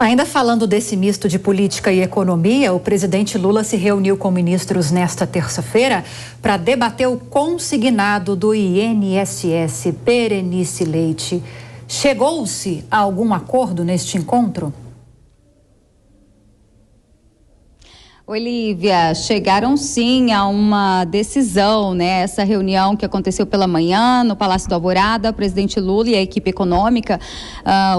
Ainda falando desse misto de política e economia, o presidente Lula se reuniu com ministros nesta terça-feira para debater o consignado do INSS. Berenice Leite. Chegou-se a algum acordo neste encontro? Oi, Lívia, chegaram sim a uma decisão, né? Essa reunião que aconteceu pela manhã no Palácio do Alvorada, o presidente Lula e a equipe econômica,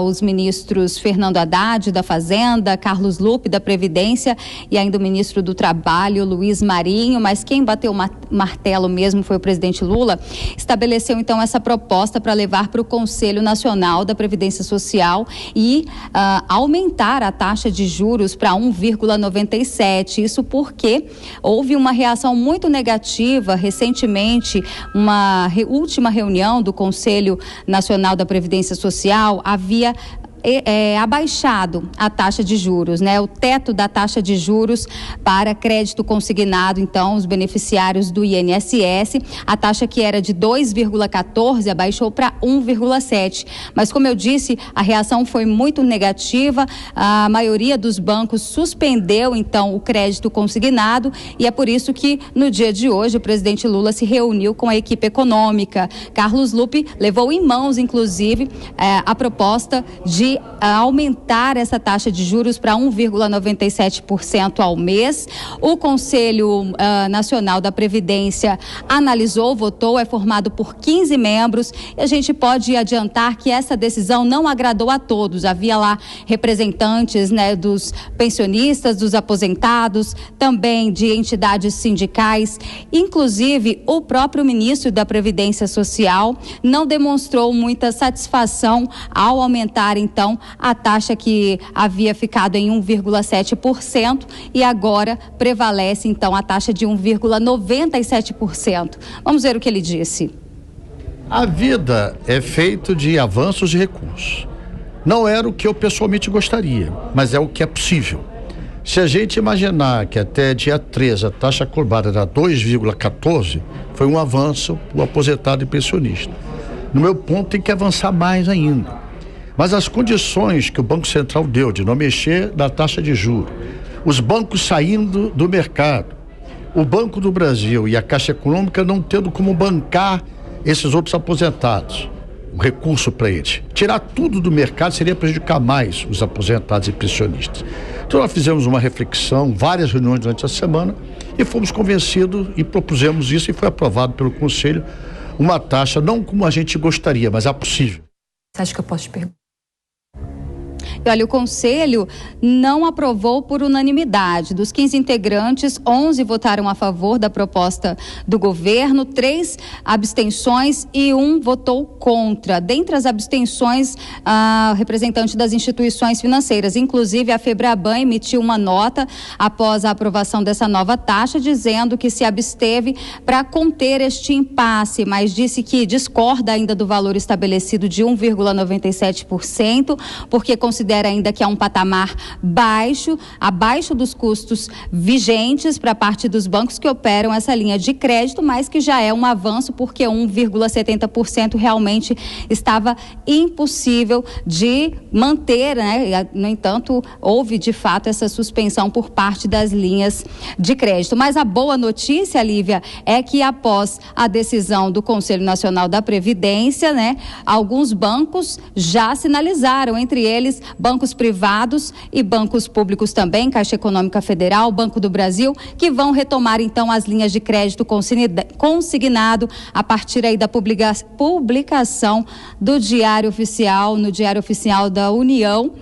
os ministros Fernando Haddad da Fazenda, Carlos Lupe da Previdência e ainda o ministro do Trabalho, Luiz Marinho, mas quem bateu o martelo mesmo foi o presidente Lula, estabeleceu então essa proposta para levar para o Conselho Nacional da Previdência Social e aumentar a taxa de juros para 1,97%. Isso porque houve uma reação muito negativa recentemente, uma última reunião do Conselho Nacional da Previdência Social havia abaixado a taxa de juros, né? O teto da taxa de juros para crédito consignado, então, os beneficiários do INSS, a taxa que era de 2,14 abaixou para 1,7. Mas, como eu disse, a reação foi muito negativa, a maioria dos bancos suspendeu, então, o crédito consignado e é por isso que, no dia de hoje, o presidente Lula se reuniu com a equipe econômica. Carlos Lupe levou em mãos, inclusive, a proposta de aumentar essa taxa de juros para 1,97% ao mês. O Conselho Nacional da Previdência analisou, votou, é formado por 15 membros e a gente pode adiantar que essa decisão não agradou a todos. Havia lá representantes, né, dos pensionistas, dos aposentados, também de entidades sindicais, inclusive o próprio ministro da Previdência Social não demonstrou muita satisfação ao aumentar, então, a taxa que havia ficado em 1,7% e agora prevalece, então, a taxa de 1,97%. Vamos ver o que ele disse. A vida é feita de avanços e recursos. Não era o que eu pessoalmente gostaria, mas é o que é possível. Se a gente imaginar que até dia 13 a taxa acordada era 2,14, foi um avanço para o aposentado e pensionista. No meu ponto, tem que avançar mais ainda. Mas as condições que o Banco Central deu de não mexer na taxa de juros, os bancos saindo do mercado, o Banco do Brasil e a Caixa Econômica não tendo como bancar esses outros aposentados, o recurso para eles. Tirar tudo do mercado seria prejudicar mais os aposentados e pensionistas. Então nós fizemos uma reflexão, várias reuniões durante a semana e fomos convencidos e propusemos isso e foi aprovado pelo Conselho uma taxa não como a gente gostaria, mas a possível. Você acha que eu posso te perguntar? E olha, o Conselho não aprovou por unanimidade. Dos 15 integrantes, 11 votaram a favor da proposta do governo, 3 abstenções e 1 votou contra. Dentre as abstenções, a representante das instituições financeiras, inclusive a Febraban, emitiu uma nota após a aprovação dessa nova taxa, dizendo que se absteve para conter este impasse, mas disse que discorda ainda do valor estabelecido de 1,97%, porque considera ainda que é um patamar baixo, abaixo dos custos vigentes para parte dos bancos que operam essa linha de crédito, mas que já é um avanço porque 1,70% realmente estava impossível de manter, né? No entanto, houve de fato essa suspensão por parte das linhas de crédito. Mas a boa notícia, Lívia, é que após a decisão do Conselho Nacional da Previdência, né, alguns bancos já sinalizaram, entre eles bancos privados e bancos públicos também, Caixa Econômica Federal, Banco do Brasil, que vão retomar então as linhas de crédito consignado a partir aí da publicação do Diário Oficial, no Diário Oficial da União.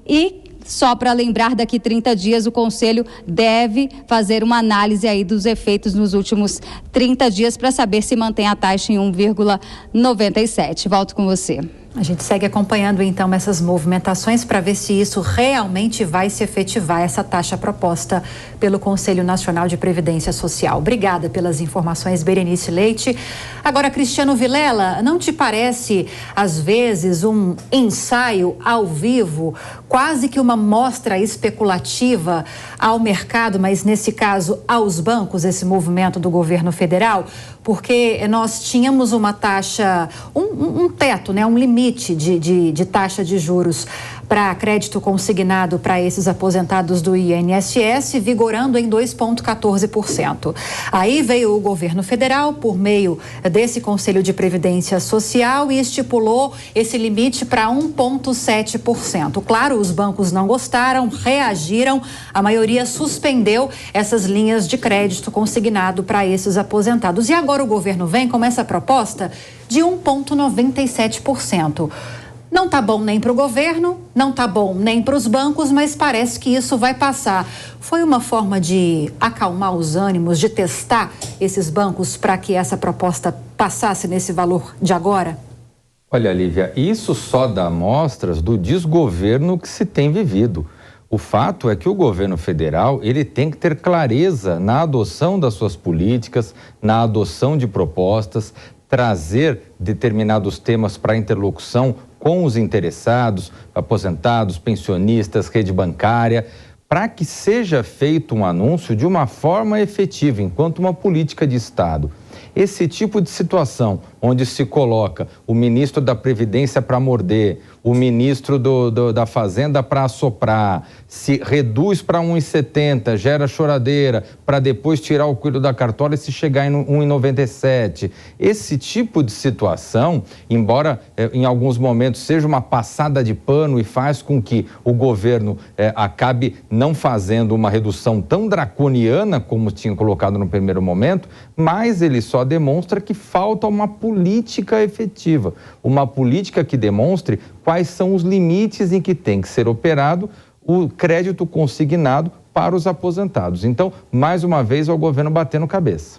E só para lembrar, daqui 30 dias o Conselho deve fazer uma análise aí dos efeitos nos últimos 30 dias para saber se mantém a taxa em 1,97. Volto com você. A gente segue acompanhando então essas movimentações para ver se isso realmente vai se efetivar, essa taxa proposta pelo Conselho Nacional de Previdência Social. Obrigada pelas informações, Berenice Leite. Agora, Cristiano Vilela, não te parece às vezes um ensaio ao vivo, quase que uma mostra especulativa ao mercado, mas nesse caso aos bancos, esse movimento do governo federal? Porque nós tínhamos uma taxa, um teto, né, um limite de taxa de juros para crédito consignado para esses aposentados do INSS, vigorando em 2,14%. Aí veio o governo federal, por meio desse Conselho de Previdência Social, e estipulou esse limite para 1,7%. Claro, os bancos não gostaram, reagiram, a maioria suspendeu essas linhas de crédito consignado para esses aposentados. E agora o governo vem com essa proposta de 1,97%. Não está bom nem para o governo, não está bom nem para os bancos, mas parece que isso vai passar. Foi uma forma de acalmar os ânimos, de testar esses bancos para que essa proposta passasse nesse valor de agora? Olha, Lívia, isso só dá amostras do desgoverno que se tem vivido. O fato é que o governo federal, ele tem que ter clareza na adoção das suas políticas, na adoção de propostas, trazer determinados temas para interlocução com os interessados, aposentados, pensionistas, rede bancária, para que seja feito um anúncio de uma forma efetiva, enquanto uma política de Estado. Esse tipo de situação, onde se coloca o ministro da Previdência para morder, o ministro da Fazenda para assoprar, se reduz para 1,70, gera choradeira, para depois tirar o coelho da cartola e se chegar em 1,97. Esse tipo de situação, embora em alguns momentos seja uma passada de pano e faz com que o governo acabe não fazendo uma redução tão draconiana como tinha colocado no primeiro momento, mas ele só demonstra que falta uma política efetiva, uma política que demonstre quais são os limites em que tem que ser operado o crédito consignado para os aposentados. Então, mais uma vez, é o governo batendo cabeça.